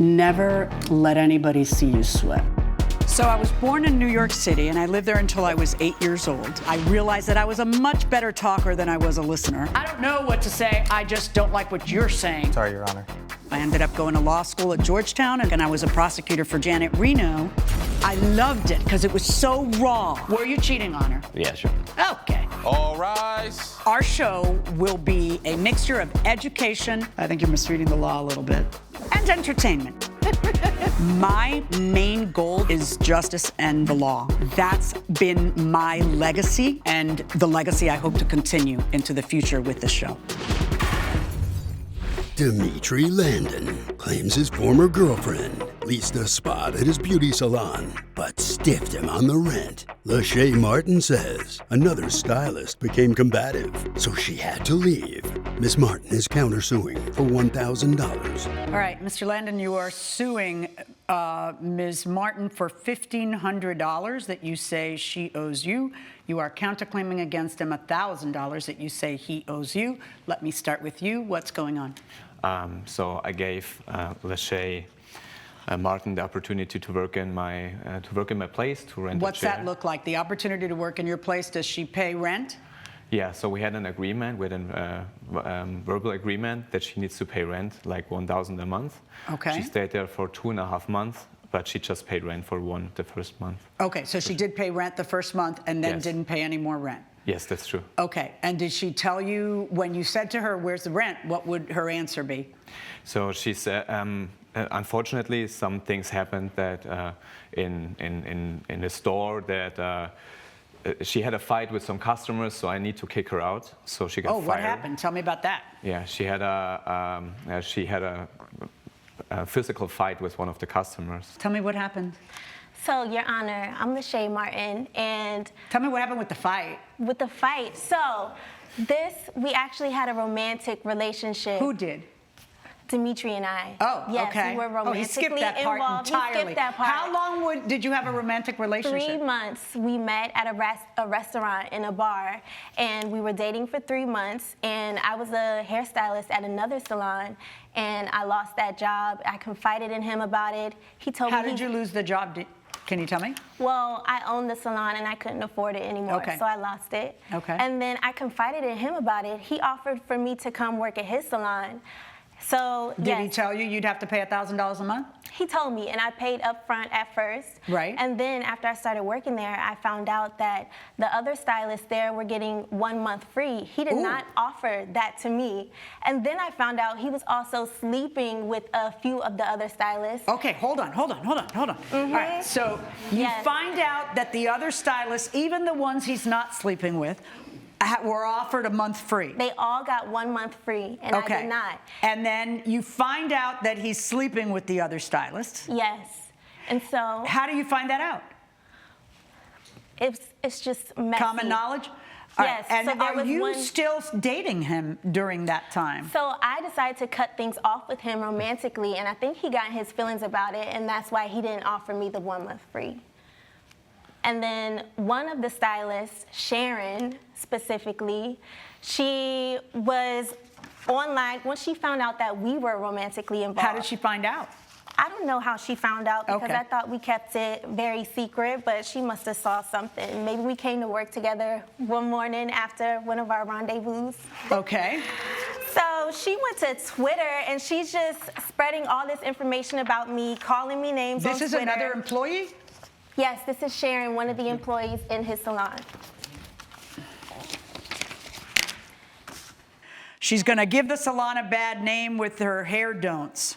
Never let anybody see you sweat. So I was born in New York City, and I lived there until I was 8 years old. I realized that I was a much better talker than I was a listener. I don't know what to say, I just don't like what you're saying. Sorry, Your Honor. I ended up going to law school at Georgetown, and I was a prosecutor for Janet Reno. I loved it because it was so raw. Were you cheating on her? Yeah, sure. Okay. All rise. Our show will be a mixture of education, I think you're misreading the law a little bit, and entertainment. My main goal is justice and the law. That's been my legacy, and the legacy I hope to continue into the future with this show. Dimitri Landon claims his former girlfriend leased a spot at his beauty salon, but stiffed him on the rent. Lachey Martin says another stylist became combative, so she had to leave. Miss Martin is countersuing for $1,000. All right, Mr. Landon, you are suing Ms. Martin for $1,500 that you say she owes you. You are counterclaiming against him $1,000 that you say he owes you. Let me start with you. What's going on? So I gave Lachey Martin the opportunity to work in my place, to rent a chair. What's that look like? The opportunity to work in your place, does she pay rent? Yeah, so we had an agreement, verbal agreement that she needs to pay rent, like $1,000 a month. Okay. She stayed there for 2.5 months, but she just paid rent for the first month. Okay, so she did pay rent the first month and then didn't pay any more rent? Yes, that's true. Okay, and did she tell you, when you said to her, where's the rent, what would her answer be? So she said, unfortunately, some things happened that in the store that she had a fight with some customers, so I need to kick her out. So she got fired. Oh, what happened? Tell me about that. Yeah, she had a physical fight with one of the customers. Tell me what happened. So, Your Honor, I'm Lachey Martin, and... Tell me what happened with the fight. With the fight. So, we actually had a romantic relationship. Who did? Dimitri and I. Oh, yes, okay. We were romantically he skipped that part involved. entirely. He skipped that part. How long did you have a romantic relationship? 3 months. We met at a restaurant in a bar, and we were dating for 3 months, and I was a hairstylist at another salon, and I lost that job. I confided in him about it. He told me... How did you lose the job? Can you tell me? Well, I owned the salon and I couldn't afford it anymore, so I lost it. Okay. And then I confided in him about it. He offered for me to come work at his salon. So, Did he tell you you'd have to pay $1,000 a month? He told me, and I paid up front at first. Right. And then after I started working there, I found out that the other stylists there were getting 1 month free. He did not offer that to me. And then I found out he was also sleeping with a few of the other stylists. Okay, hold on. Mm-hmm. All right, so you find out that the other stylists, even the ones he's not sleeping with, were offered a month free. They all got 1 month free, and I did not. And then you find out that he's sleeping with the other stylists. Yes. And so... How do you find that out? It's just messy. Common knowledge? Yes. And so are you still dating him during that time? So I decided to cut things off with him romantically, and I think he got his feelings about it, and that's why he didn't offer me the 1 month free. And then one of the stylists, Sharon specifically, she was online when she found out that we were romantically involved. How did she find out? I don't know how she found out because I thought we kept it very secret, but she must have saw something. Maybe we came to work together one morning after one of our rendezvous. Okay. So she went to Twitter, and she's just spreading all this information about me, calling me names on Twitter. This is another employee? Yes, this is Sharon, one of the employees in his salon. She's going to give the salon a bad name with her hair don'ts.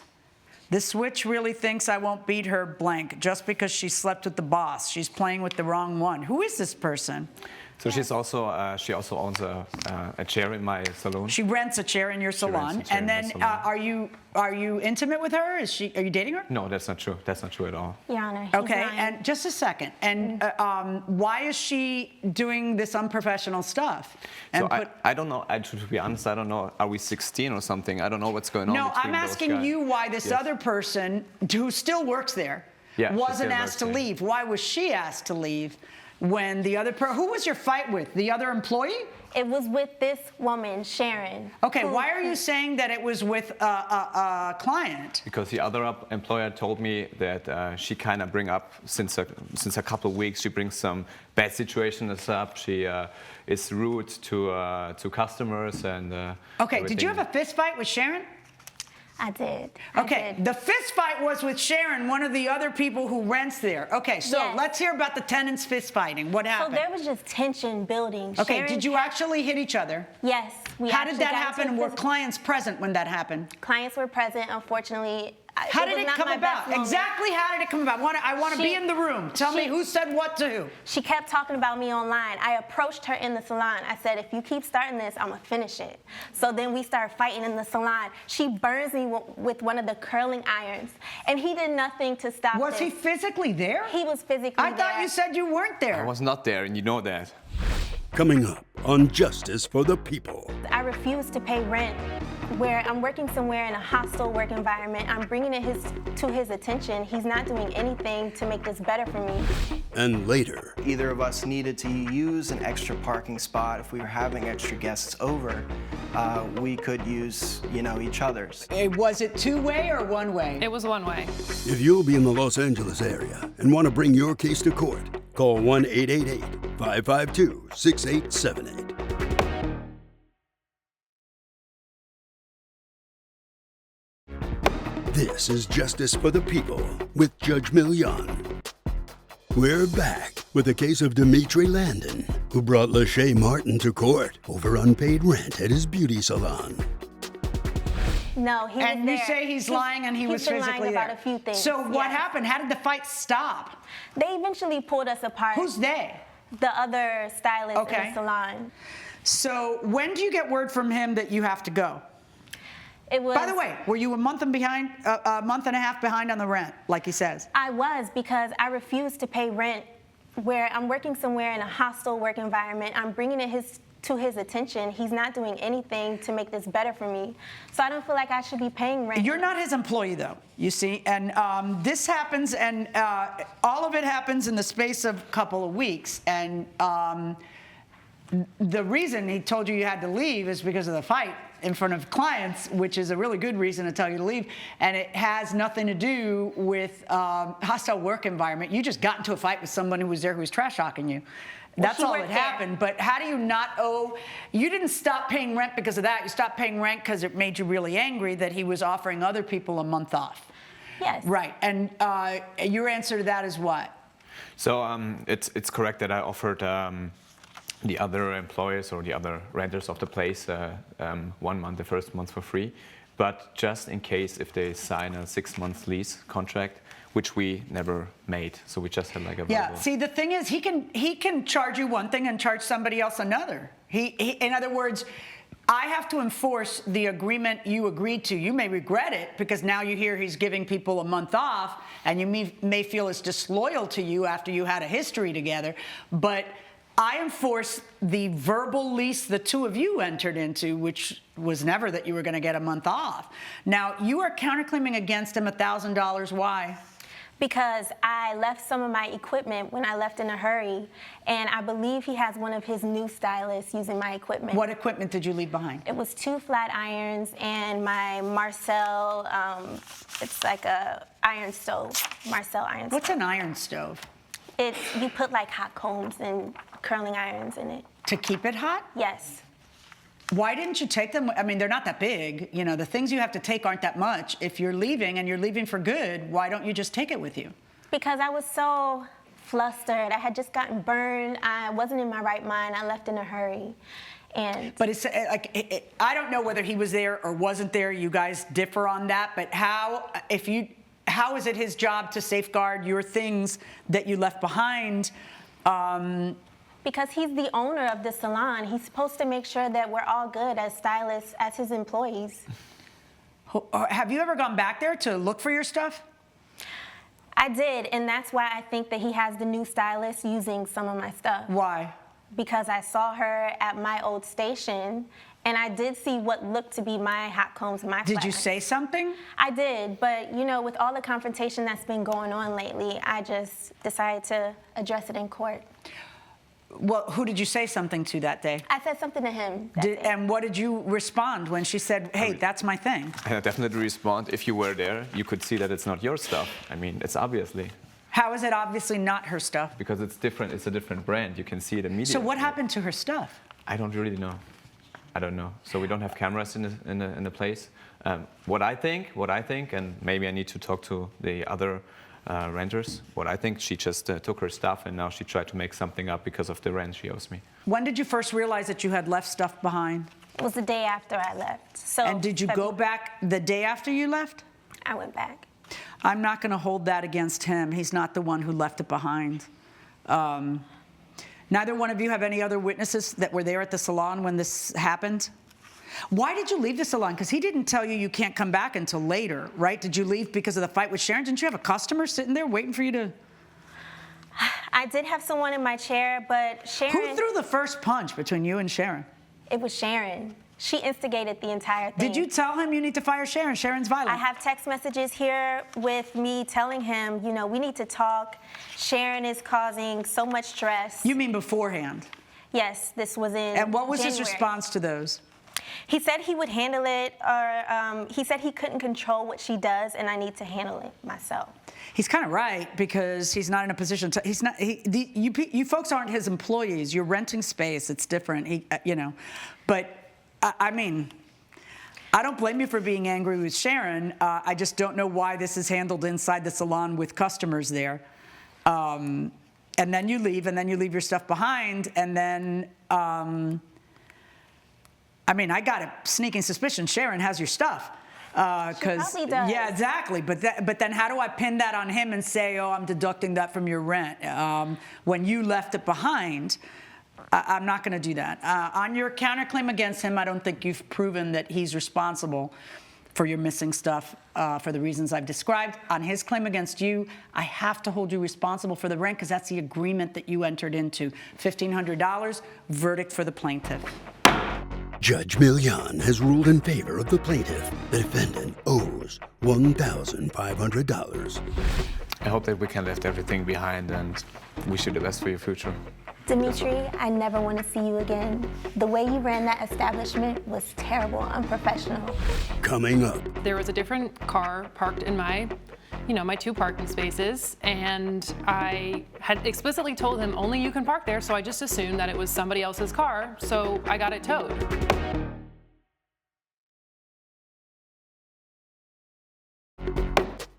This witch really thinks I won't beat her blank just because she slept with the boss. She's playing with the wrong one. Who is this person? So she also owns a chair in my salon. She rents a chair in your salon. And then are you intimate with her? Are you dating her? No, that's not true. That's not true at all. Your Honor. Okay, and just a second. And why is she doing this unprofessional stuff? And so I don't know. To be honest, I don't know. Are we 16 or something? I don't know what's going on. No, I'm asking you why this other person who still works there wasn't asked to leave. Why was she asked to leave? when the other who was your fight with? The other employee? It was with this woman, Sharon. Okay, why are you saying that it was with a client? Because the other employer told me that she kind of bring up, since a couple of weeks, she brings some bad situations up. She is rude to customers and Okay, did you everything. have a fist fight with Sharon? I did. Okay, the fist fight was with Sharon, one of the other people who rents there. Okay, so Yes. let's hear about the tenants fist fighting. What So happened? there was just tension building. Okay, Sharon did you actually hit each other? Yes. How did that happen? And Were clients present when that happened? Clients were present. Unfortunately, How did was it not come my about? best moment. Exactly how did it come about? I want to be in the room. Tell me who said what to who. She kept talking about me online. I approached her in the salon. I said, if you keep starting this, I'm going to finish it. So then we started fighting in the salon. She burns me with one of the curling irons. And he did nothing to stop Was this. he physically there? He was physically I there. thought you said you weren't there. I was not there, and you know that. Coming up on Justice for the People. I refuse to pay rent where I'm working somewhere in a hostile work environment. I'm bringing it to his attention. He's not doing anything to make this better for me. And later, Either of us needed to use an extra parking spot. If we were having extra guests over, we could use, each other's. Was it two-way or one-way? It was one way. if you'll be in the Los Angeles area and want to bring your case to court, call 1-888-552-6878. This is Justice for the People with Judge Milian. We're back with a case of Dimitri Landon, who brought Lachey Martin to court over unpaid rent at his beauty salon. No, he And was you there. say he's lying and he was been physically lying there. about a few things. So what Yes. happened? How did the fight stop? They eventually pulled us apart. Who's they? The other stylist in Okay. the salon. So when do you get word from him that you have to go? It was. By the way, were you a month and a half behind on the rent, like he says? I was, because I refused to pay rent where I'm working somewhere in a hostile work environment. I'm bringing it to his attention. He's not doing anything to make this better for me. So I don't feel like I should be paying rent. You're not his employee, though, you see, and this happens, and all of it happens in the space of a couple of weeks, and the reason he told you had to leave is because of the fight in front of clients, which is a really good reason to tell you to leave, and it has nothing to do with hostile work environment. You just got into a fight with someone who was there who was trash talking you. That's he all worked that there. happened. But how do you not owe? You didn't stop paying rent because of that. You stopped paying rent because it made you really angry that he was offering other people a month off. Yes. Right. And your answer to that is what? So it's correct that I offered the other employers or the other renters of the place 1 month, the first month for free. But just in case if they sign a 6-month lease contract, which we never made. So we just had like a Yeah. verbal. See, the thing is, he can charge you one thing and charge somebody else another. He in other words, I have to enforce the agreement you agreed to. You may regret it because now you hear he's giving people a month off, and you may feel it's disloyal to you after you had a history together. But I enforce the verbal lease the two of you entered into, which was never that you were going to get a month off. Now, you are counterclaiming against him $1,000. Why? Because I left some of my equipment when I left in a hurry, and I believe he has one of his new stylists using my equipment. What equipment did you leave behind? It was 2 flat irons and my Marcel, it's like a iron stove, Marcel iron What's stove. an iron stove? You put like hot combs and curling irons in it. To keep it hot? Yes. Why didn't you take them? I mean, they're not that big. You know, the things you have to take aren't that much. If you're leaving and you're leaving for good, why don't you just take it with you? Because I was so flustered. I had just gotten burned. I wasn't in my right mind. I left in a hurry. But it's like, I don't know whether he was there or wasn't there. You guys differ on that. But how is it his job to safeguard your things that you left behind? Because he's the owner of the salon. He's supposed to make sure that we're all good as stylists, as his employees. Have you ever gone back there to look for your stuff? I did, and that's why I think that he has the new stylist using some of my stuff. Why? Because I saw her at my old station, And I did see what looked to be my hot combs, my Did flat you irons. say something? I did, but you know, with all the confrontation that's been going on lately, I just decided to address it in court. Well, who did you say something to that day? I said something to him that day. And what did you respond when she said, hey, that's my thing? I definitely respond. If you were there, you could see that it's not your stuff. I mean, it's obviously. How is it obviously not her stuff? Because it's different. It's a different brand. You can see it immediately. So what happened to her stuff? I don't really know. I don't know. So we don't have cameras in the place. What I think, and maybe I need to talk to the other renters. What I think, she just took her stuff and now she tried to make something up because of the rent she owes me. When did you first realize that you had left stuff behind? It was the day after I left. So And did you go back the day after you left? I went back. I'm not going to hold that against him. He's not the one who left it behind. Neither one of you have any other witnesses that were there at the salon when this happened? Why did you leave the salon? Because he didn't tell you you can't come back until later, right? Did you leave because of the fight with Sharon? Didn't you have a customer sitting there waiting for you to... I did have someone in my chair, but Sharon... Who threw the first punch between you and Sharon? It was Sharon. She instigated the entire thing. Did you tell him you need to fire Sharon? Sharon's violent. I have text messages here with me telling him, you know, we need to talk. Sharon is causing so much stress. You mean beforehand? Yes, this was in And what was his January. response to those? He said he would handle it, or he said he couldn't control what she does, and I need to handle it myself. He's kind of right, because he's not in a position to. He's not. You folks aren't his employees. You're renting space. It's different. You know, but I mean, I don't blame you for being angry with Sharon. I just don't know why this is handled inside the salon with customers there. And then you leave, and then you leave your stuff behind, and then. I mean, I got a sneaking suspicion Sharon has your stuff. She probably does. Yeah, exactly. But then how do I pin that on him and say, oh, I'm deducting that from your rent? When you left it behind, I'm not going to do that. On your counterclaim against him, I don't think you've proven that he's responsible for your missing stuff for the reasons I've described. On his claim against you, I have to hold you responsible for the rent because that's the agreement that you entered into. $1,500, verdict for the plaintiff. Judge Milian has ruled in favor of the plaintiff. The defendant owes $1,500. I hope that we can leave everything behind and wish you the best for your future. Dimitri, I never want to see you again. The way you ran that establishment was terrible, unprofessional. Coming up. There was a different car parked in my two parking spaces, and I had explicitly told him only you can park there, so I just assumed that it was somebody else's car, so I got it towed.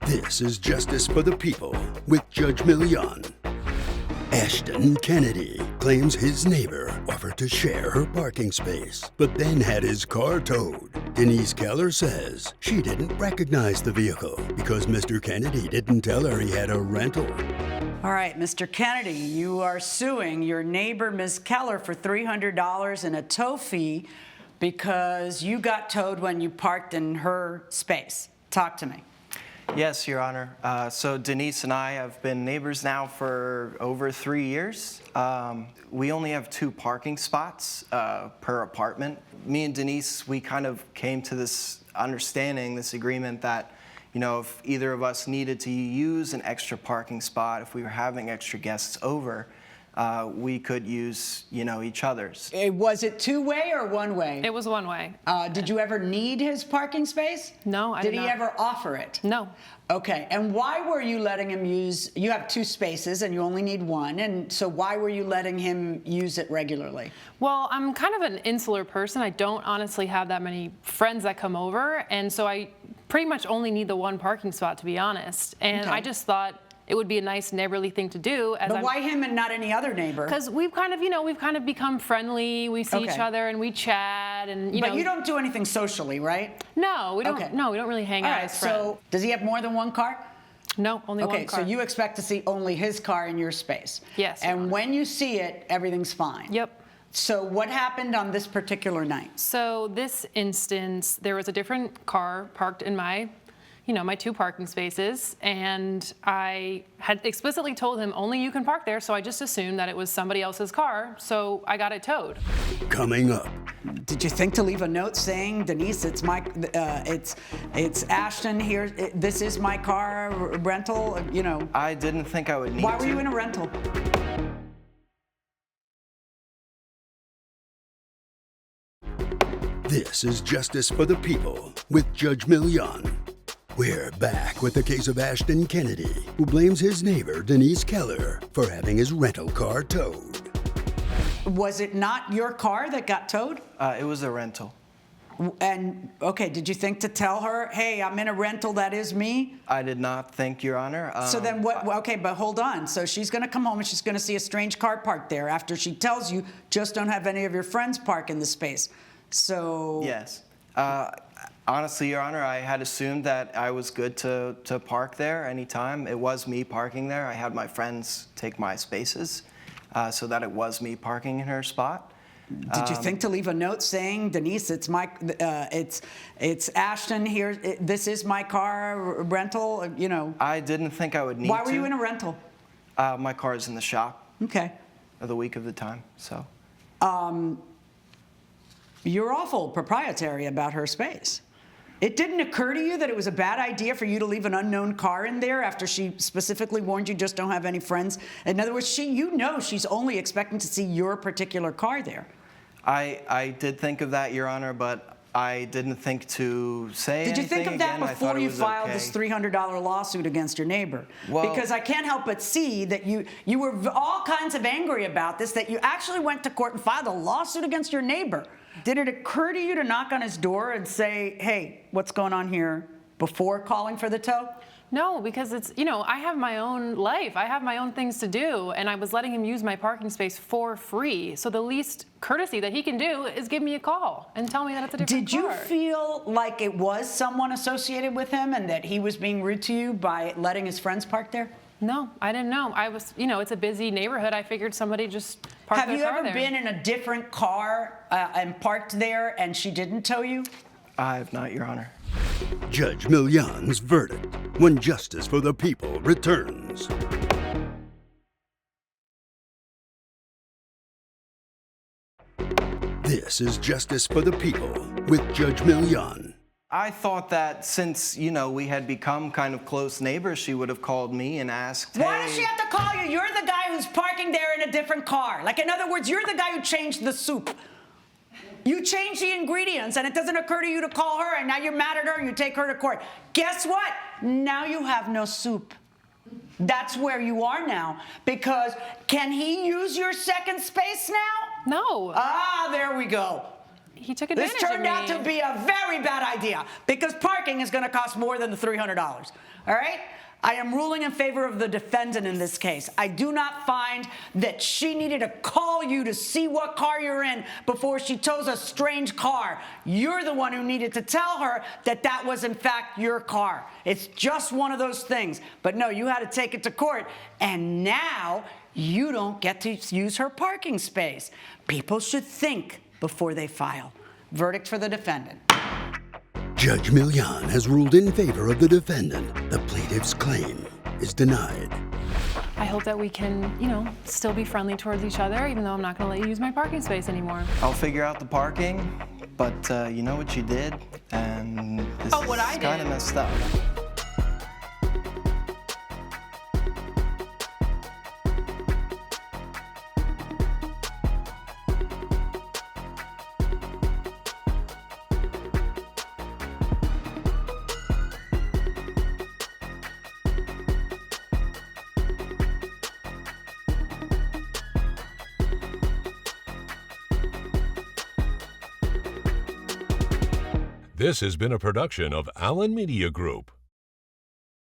This is Justice for the People with Judge Milian. Ashton Kennedy claims his neighbor offered to share her parking space, but then had his car towed. Denise Keller says she didn't recognize the vehicle because Mr. Kennedy didn't tell her he had a rental. All right, Mr. Kennedy, you are suing your neighbor, Ms. Keller, for $300 in a tow fee because you got towed when you parked in her space. Talk to me. Yes, Your Honor. So Denise and I have been neighbors now for over 3 years. We only have 2 parking spots per apartment. Me and Denise, we kind of came to this understanding, this agreement that, you know, if either of us needed to use an extra parking spot, if we were having extra guests over, we could use, each other's. Was it two-way or one-way? It was one way. Did you ever need his parking space? No, I did Did he not. ever offer it? No. Okay, and why were you letting him use, you have 2 spaces and you only need 1, and so why were you letting him use it regularly? Well, I'm kind of an insular person. I don't honestly have that many friends that come over, and so I pretty much only need the 1 parking spot, to be honest. And Okay. I just thought it would be a nice neighborly thing to do. But why him and not any other neighbor? Because we've kind of become friendly. We see each Okay. other and we chat, and But you don't do anything socially, right? No, we don't. Okay. No, we don't really hang All out right, as friends. so does he have more than 1 car? No, only Okay, one car. so you expect to see only his car in your space? Yes, Your And Honor. when you see it, everything's fine? Yep. So what happened on this particular night? So this instance, there was a different car parked in my, my 2 parking spaces, and I had explicitly told him only you can park there, so I just assumed that it was somebody else's car, so I got it towed. Coming up, Did you think to leave a note saying, Denise, it's Ashton here, this is my car rental, I didn't think I would need to. Why were you in a rental? this is Justice for the People with Judge Milian. We're back with the case of Ashton Kennedy, who blames his neighbor, Denise Keller, for having his rental car towed. Was it not your car that got towed? It was a rental. And, okay, did you think to tell her, hey, I'm in a rental, that is me? I did not think, Your Honor. So then what, okay, but hold on. So she's gonna come home and she's gonna see a strange car parked there after she tells you, just don't have any of your friends park in the space. So. Yes. Honestly, Your Honor, I had assumed that I was good to park there anytime. It was me parking there. I had my friends take my spaces, so that it was me parking in her spot. Did you think to leave a note saying, Denise, it's Ashton here, this is my car rental, I didn't think I would need to. Why were you in a rental? My car is in the shop. Okay. The week of the time, so. You're awful proprietary about her space. It didn't occur to you that it was a bad idea for you to leave an unknown car in there after she specifically warned you just don't have any friends? In other words, she's only expecting to see your particular car there. I did think of that, Your Honor, but I didn't think to say anything. Did you think of that again. before you filed this $300 lawsuit against your neighbor? Well, because I can't help but see that you were all kinds of angry about this, that you actually went to court and filed a lawsuit against your neighbor. Did it occur to you to knock on his door and say, hey, what's going on here, before calling for the tow? No, because it's, I have my own life. I have my own things to do, and I was letting him use my parking space for free. So the least courtesy that he can do is give me a call and tell me that it's a different Did car. you feel like it was someone associated with him and that he was being rude to you by letting his friends park there? No, I didn't know. I was, it's a busy neighborhood. I figured somebody just parked their car there. Have you ever been in a different car and parked there and she didn't tow you? I have not, Your Honor. Judge Milian's verdict when Justice for the People returns. This is Justice for the People with Judge Milian. I thought that since, we had become kind of close neighbors, she would have called me and asked, hey. Why does she have to call you? You're the guy who's parking there in a different car. Like, in other words, you're the guy who changed the soup. You change the ingredients, and it doesn't occur to you to call her, and now you're mad at her, and you take her to court. Guess what? Now you have no soup. That's where you are now. Because can he use your second space now? No. Ah, there we go. He took advantage of me. This turned out to be a very bad idea because parking is going to cost more than the $300. All right? I am ruling in favor of the defendant in this case. I do not find that she needed to call you to see what car you're in before she tows a strange car. You're the one who needed to tell her that that was in fact your car. It's just one of those things. But no, you had to take it to court, and now you don't get to use her parking space. People should think before they file. Verdict for the defendant. Judge Milian has ruled in favor of the defendant. The plaintiff's claim is denied. I hope that we can, still be friendly towards each other, even though I'm not going to let you use my parking space anymore. I'll figure out the parking, but you know what you did, and this is kind of messed up. This has been a production of Allen Media Group.